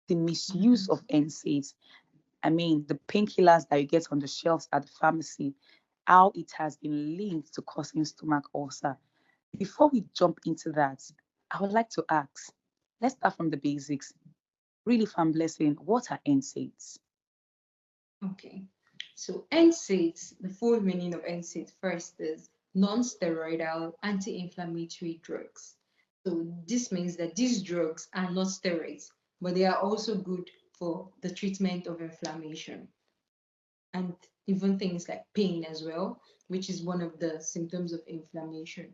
the misuse of NSAIDs. I mean, the painkillers that you get on the shelves at the pharmacy, how it has been linked to causing stomach ulcer. Before we jump into that, I would like to ask, let's start from the basics. Really, Fan Blessing, what are NSAIDs? Okay. So NSAIDs, the full meaning of NSAIDs first is non-steroidal anti-inflammatory drugs. So this means that these drugs are not steroids, but they are also good for the treatment of inflammation and even things like pain as well, which is one of the symptoms of inflammation.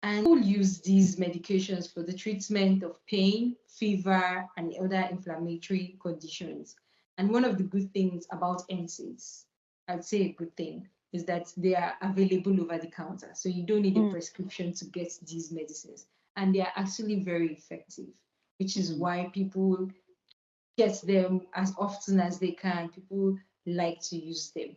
And people use these medications for the treatment of pain, fever, and other inflammatory conditions. And one of the good things about NSAIDs, I'd say a good thing, is that they are available over the counter. So you don't need a Mm, prescription to get these medicines. And they are actually very effective, which is mm. why people get them as often as they can. People like to use them.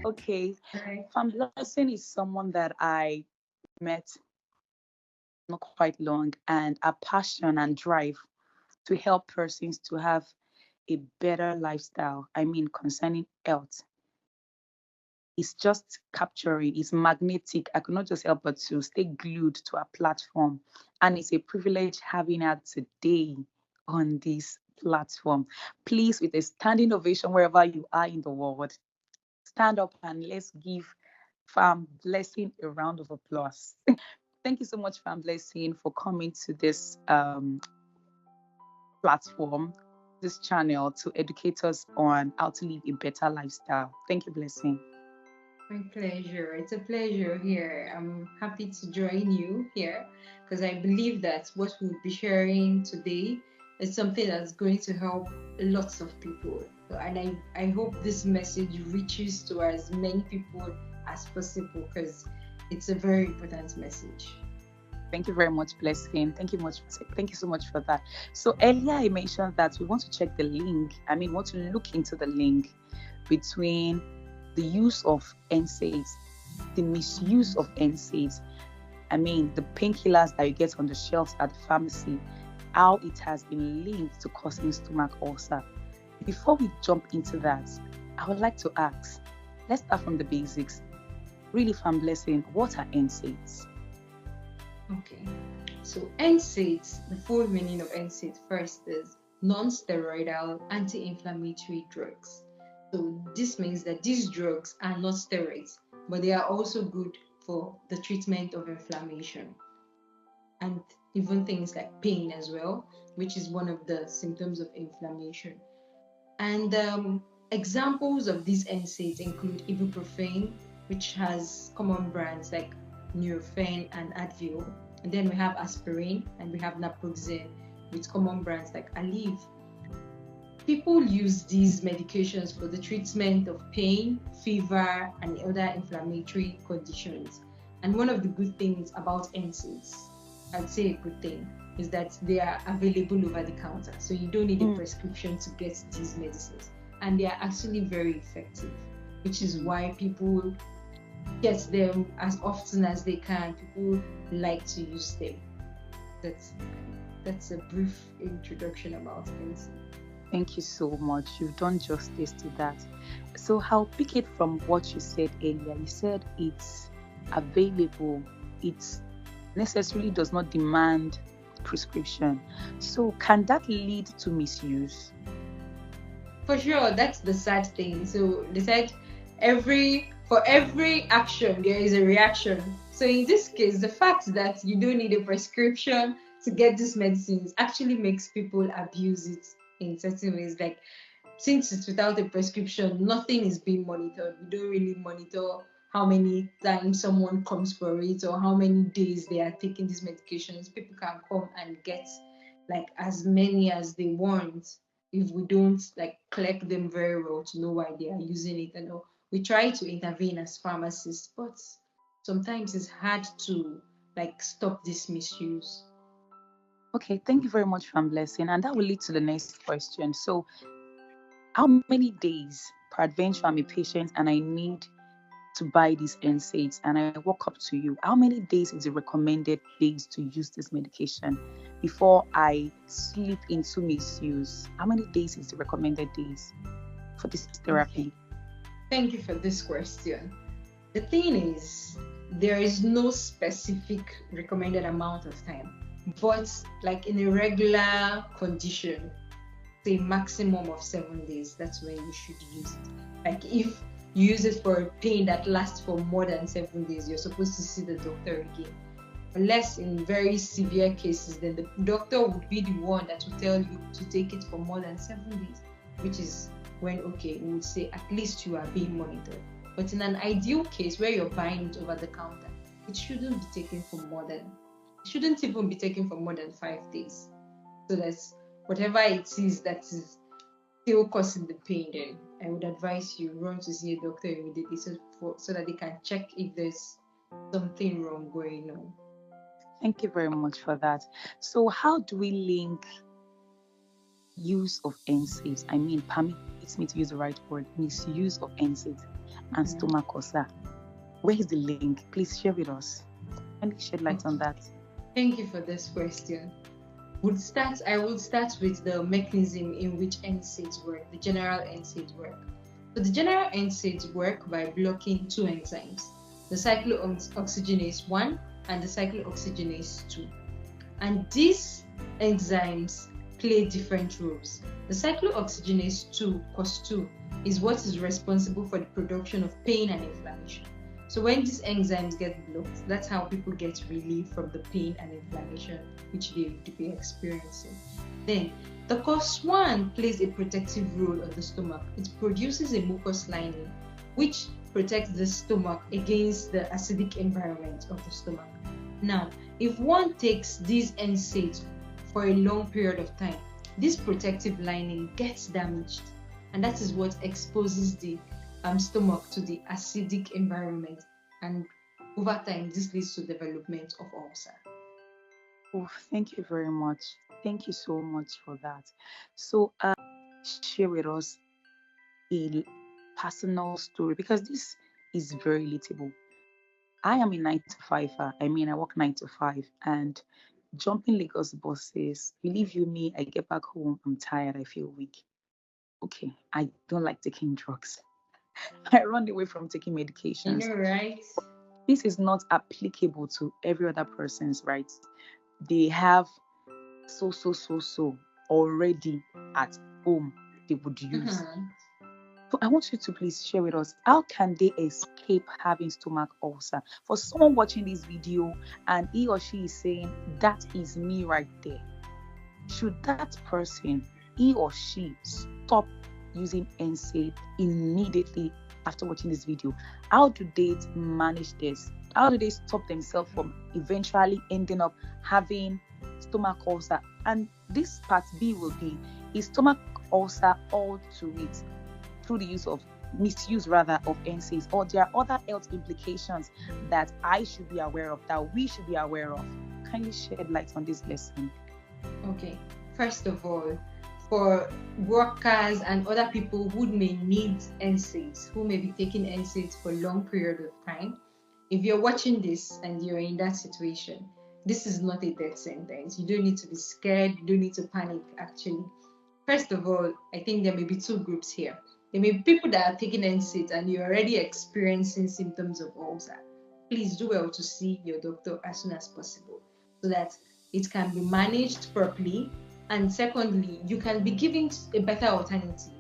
Okay, Right. Fan Blessing is someone that I met not quite long, and a passion and drive to help persons to have a better lifestyle. I mean, concerning health, it's just capturing, it's magnetic. I could not just help but to stay glued to a platform. And it's a privilege having her today on this platform. Please, with a standing ovation wherever you are in the world, stand up and let's give Farm Blessing a round of applause. Thank you so much, Farm Blessing, for coming to this platform, this channel to educate us on how to live a better lifestyle. Thank you, Blessing. My pleasure. It's a pleasure here. I'm happy to join you here because I believe that what we'll be sharing today is something that's going to help lots of people. And I hope this message reaches to as many people as possible because it's a very important message. Thank you very much, Blessing. Thank you so much for that. So earlier I mentioned that we want to check the link. I mean, want to look into the link between the use of NSAIDs, the misuse of NSAIDs. I mean, the painkillers that you get on the shelves at the pharmacy, how it has been linked to causing stomach ulcer. Before we jump into that, I would like to ask, let's start from the basics. Really, Fan Blessing, what are NSAIDs? Okay. So NSAIDs, the full meaning of NSAIDs first is non-steroidal anti-inflammatory drugs. So this means that these drugs are not steroids, but they are also good for the treatment of inflammation and even things like pain as well, which is one of the symptoms of inflammation. And examples of these NSAIDs include ibuprofen, which has common brands like Nurofen and Advil. And then we have aspirin and we have naproxen with common brands like Aleve. People use these medications for the treatment of pain, fever, and other inflammatory conditions. And one of the good things about NSAIDs, I'd say a good thing, is that they are available over the counter. So you don't need a Mm, prescription to get these medicines. And they are actually very effective, which is why people get them as often as they can. People like to use them. That's that's a brief introduction about NSAIDs. Thank you so much. You've done justice to that. So I'll pick it from what you said earlier. You said it's available. It necessarily does not demand prescription. So can that lead to misuse? For sure, that's the sad thing. So they said for every action there is a reaction. So in this case, the fact that you don't need a prescription to get these medicines actually makes people abuse it in certain ways. Like since it's without a prescription, nothing is being monitored. We don't really monitor how many times someone comes for it or how many days they are taking these medications. People can come and get like as many as they want if we don't like collect them very well to know why they are using it and all. We try to intervene as pharmacists, but sometimes it's hard to like stop this misuse. Okay, thank you very much, Fan Blessing. And that will lead to the next question. So, how many days, peradventure, I'm a patient and I need to buy these NSAIDs and I walk up to you, how many days is the recommended days to use this medication before I slip into misuse? How many days is the recommended days for this therapy? Okay. Thank you for this question. The thing is, there is no specific recommended amount of time, but like in a regular condition, say maximum of 7 days, that's when you should use it. Like if you use it for a pain that lasts for more than 7 days, you're supposed to see the doctor again. Unless in very severe cases, then the doctor would be the one that will tell you to take it for more than 7 days, which is when, okay, we would say at least you are being monitored. But in an ideal case where you're buying it over the counter, it shouldn't even be taken for more than 5 days. So that's whatever it is that is still causing the pain, then I would advise you run to see a doctor immediately so that they can check if there's something wrong going on. Thank you very much for that. So how do we link use of NSAIDs? I mean, permit me to use the right word, misuse of NSAIDs and stomach ulcer. Where is the link? Please share with us. Can you shed light on that? Thank you for this question. I will start with the mechanism in which NSAIDs work, the general NSAIDs work. So the general NSAIDs work by blocking two enzymes, the cyclooxygenase 1 and the cyclooxygenase 2. And these enzymes play different roles. The cyclooxygenase 2, COX-2, is what is responsible for the production of pain and inflammation. So when these enzymes get blocked, that's how people get relief from the pain and inflammation which they would be experiencing. Then the COX-1 plays a protective role on the stomach. It produces a mucous lining which protects the stomach against the acidic environment of the stomach. Now, if one takes these NSAIDs for a long period of time, this protective lining gets damaged, and that is what exposes the stomach to the acidic environment, and over time this leads to development of ulcer. Oh, thank you very much. Thank you so much for that. So share with us a personal story, because this is very relatable. I am a 9 to 5er. I work 9 to 5, and jumping Lagos buses, believe you me, I get back home, I'm tired, I feel weak. Okay, I don't like taking drugs. I run away from taking medications. You know, right? This is not applicable to every other person's, right? They have so already at home they would use. So I want you to please share with us, how can they escape having stomach ulcer? For someone watching this video and he or she is saying, that is me right there, should that person, he or she, stop using NSAID immediately after watching this video? How do they manage this? How do they stop themselves from eventually ending up having stomach ulcer? And this part B will be, is stomach ulcer all to it through the use of misuse of NSAIDs, or there are other health implications that I should be aware of, that we should be aware of? Kindly shed light on this lesson. Okay, first of all, for workers and other people who may need NSAIDs, who may be taking NSAIDs for a long period of time, if you're watching this and you're in that situation, this is not a death sentence. You don't need to be scared. You don't need to panic, actually. First of all, I think there may be two groups here. There may be people that are taking NSAIDs and you're already experiencing symptoms of ulcer. Please do well to see your doctor as soon as possible so that it can be managed properly. And secondly, you can be given a better alternative.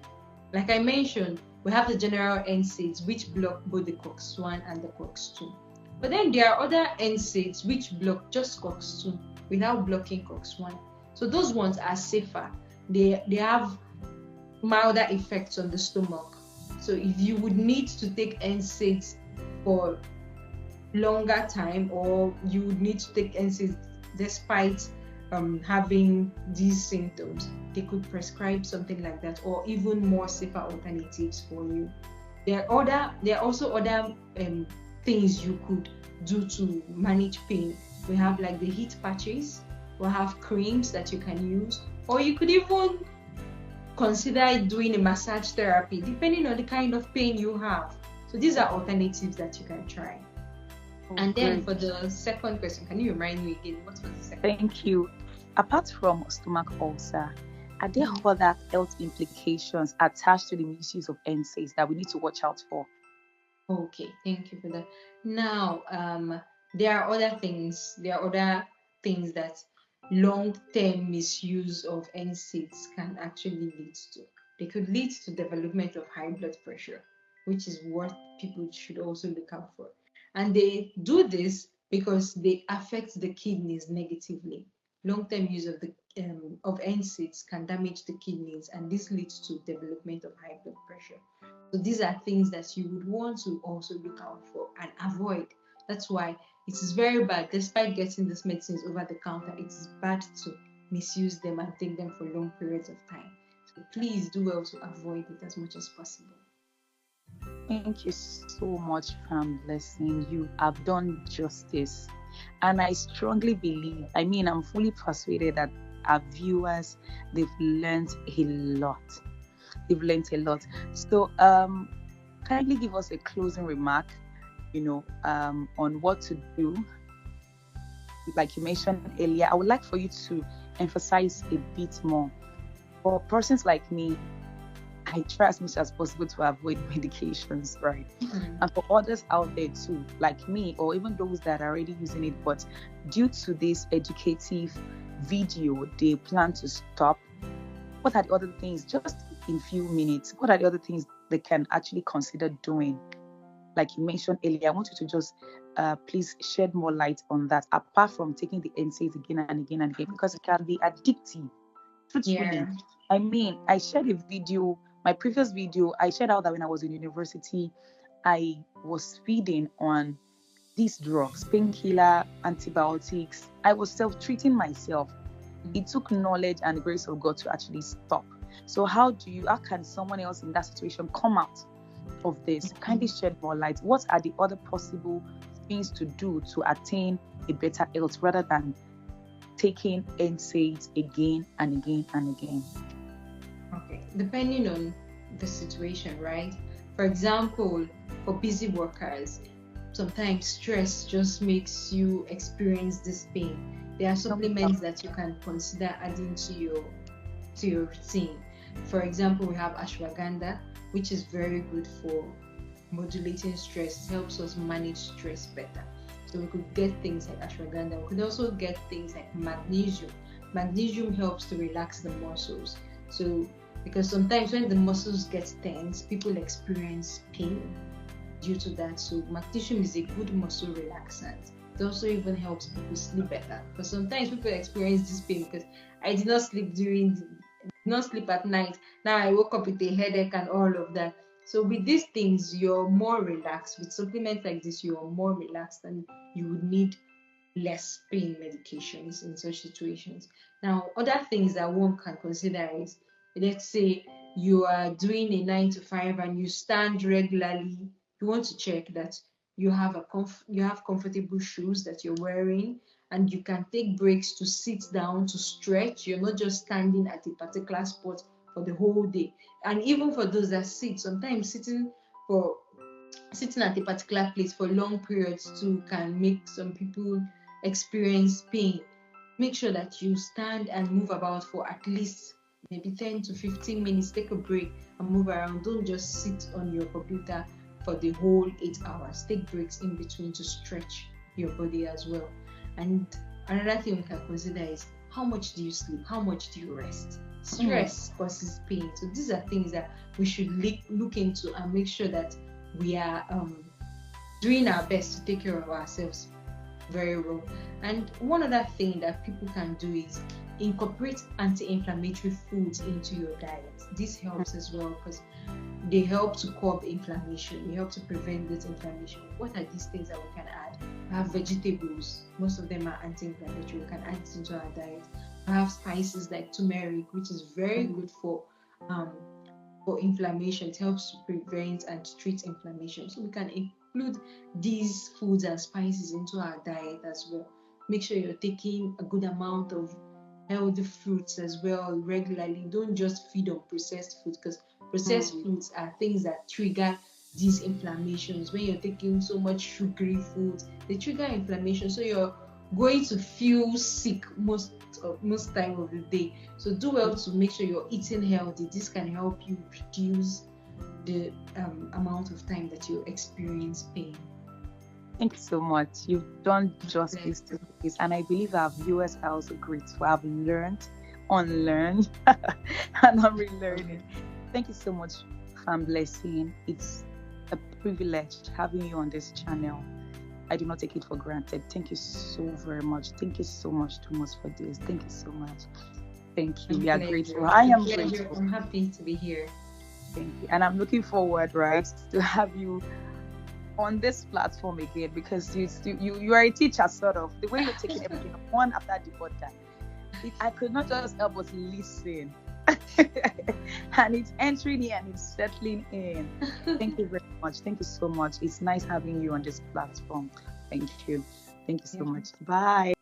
Like I mentioned, we have the general NSAIDs which block both the COX-1 and the COX-2. But then there are other NSAIDs which block just COX-2 without blocking COX-1. So those ones are safer. They have milder effects on the stomach. So if you would need to take NSAIDs for longer time, or you would need to take NSAIDs despite having these symptoms, they could prescribe something like that, or even more safer alternatives for you. There are also other things you could do to manage pain. We have like the heat patches, we have creams that you can use, or you could even consider doing a massage therapy depending on the kind of pain you have. So these are alternatives that you can try. Oh, And then great. for the second question, can you remind me again what was the second? Thank you. Apart from stomach ulcer, are there Mhm. other health implications attached to the misuse of NSAIDs that we need to watch out for? Okay, thank you for that. Now, there are other things. There are other things that long-term misuse of NSAIDs can actually lead to. They could lead to development of high blood pressure, which is what people should also look out for. And they do this because they affect the kidneys negatively. Long-term use of NSAIDs can damage the kidneys, and this leads to development of high blood pressure. So these are things that you would want to also look out for and avoid. That's why it is very bad, despite getting these medicines over the counter, it is bad to misuse them and take them for long periods of time. So please do well to avoid it as much as possible. Thank you so much, Fam Blessing. You have done justice. And I strongly believe, I'm fully persuaded that our viewers, they've learned a lot. They've learned a lot. So, kindly give us a closing remark, on what to do. Like you mentioned earlier, I would like for you to emphasize a bit more. For persons like me, I try as much as possible to avoid medications, right? Mhm. And for others out there too, like me, or even those that are already using it, but due to this educative video, they plan to stop. What are the other things, just in few minutes, what are the other things they can actually consider doing? Like you mentioned earlier, I want you to just please shed more light on that, apart from taking the NSAIDs again and again and again, because it can be addictive. Truthfully, Yeah. I shared a video, my previous video, I shared out that when I was in university, I was feeding on these drugs, painkiller, antibiotics. I was self-treating myself. It took knowledge and the grace of God to actually stop. So how can someone else in that situation come out of this? Kindly shed more light. What are the other possible things to do to attain a better health rather than taking NSAIDs again and again and again? Okay. Depending on the situation, right? For example, for busy workers, sometimes stress just makes you experience this pain. There are No doubt. supplements that you can consider adding to your routine. For example, we have ashwagandha, which is very good for modulating stress. It helps us manage stress better. So we could get things like ashwagandha. We could also get things like magnesium. Magnesium helps to relax the muscles. So because sometimes when the muscles get tense, people experience pain due to that. So magnesium is a good muscle relaxant. It also even helps people sleep better. Because sometimes people experience this pain because I did not sleep not sleep at night. Now I woke up with a headache and all of that. So with these things, you're more relaxed. With supplements like this, you're more relaxed and you would need less pain medications in such situations. Now, other things that one can consider is, let's say you are doing a 9 to 5 and you stand regularly. You want to check that you have comfortable shoes that you're wearing, and you can take breaks to sit down to stretch. You're not just standing at a particular spot for the whole day. And even for those that sit, sometimes for sitting at a particular place for long periods too can make some people experience pain. Make sure that you stand and move about for at least maybe 10 to 15 minutes. Take a break and move around. Don't just sit on your computer for the whole 8 hours. Take breaks in between to stretch your body as well. And another thing we can consider is, how much do you sleep? How much do you rest? Mm. Stress causes pain. So these are things that we should look into and make sure that we are doing our best to take care of ourselves very well. And one other thing that people can do is incorporate anti-inflammatory foods into your diet. This helps as well because they help to curb inflammation. They help to prevent this inflammation. What are these things that we can add? We have vegetables. Most of them are anti-inflammatory. We can add it into our diet. We have spices like turmeric, which is very good um, for inflammation. It helps to prevent and treat inflammation. So we can include these foods and spices into our diet as well. Make sure you're taking a good amount of healthy fruits as well regularly. Don't just feed on processed foods, because processed Mm. foods are things that trigger these inflammations. When you're taking so much sugary food, they trigger inflammation, so you're going to feel sick most time of the day. So do well to make sure you're eating healthy. This can help you reduce the amount of time that you experience pain. Thank you so much. You've done justice to this, and I believe our viewers are also great to have learned, unlearned, and I'm relearning. Thank you so much, Fan Blessing. It's a privilege having you on this channel. I do not take it for granted. Thank you so very much. Thank you so much, Thomas, for this. Thank you so much. Thank you. We are grateful. I am grateful. I'm happy to be here. Thank you. And I'm looking forward, right, to have you on this platform again, because you are a teacher, sort of. The way you're taking everything one after the other. I could not just help but listen. And it's entering in and it's settling in. Thank you very much. Thank you so much. It's nice having you on this platform. Thank you. Thank you so much. Bye.